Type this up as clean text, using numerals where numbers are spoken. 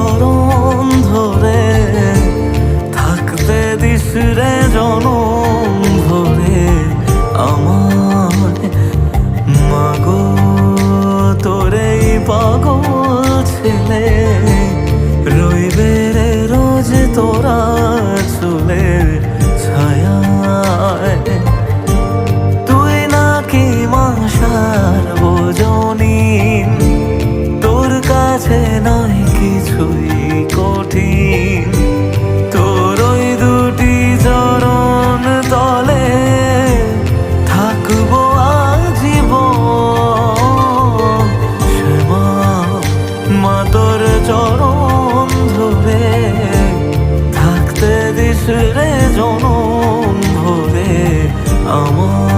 চরণ ধরে থাকতে দিস রে জনম ভরে আমার মাগো তোরে পাগল ছেলে রইবে রে রোজ তোরা চুলের ছায়ায় তুই নাকি মাসার বোঝনি তোর কাছে নাই কিছুই কঠিন তোর ওই দুটি চরণ তলে থাকবো আজীবন শ্যামা মা তোর চরণ ধরে থাকতে দিস রে জনম ভরে আমার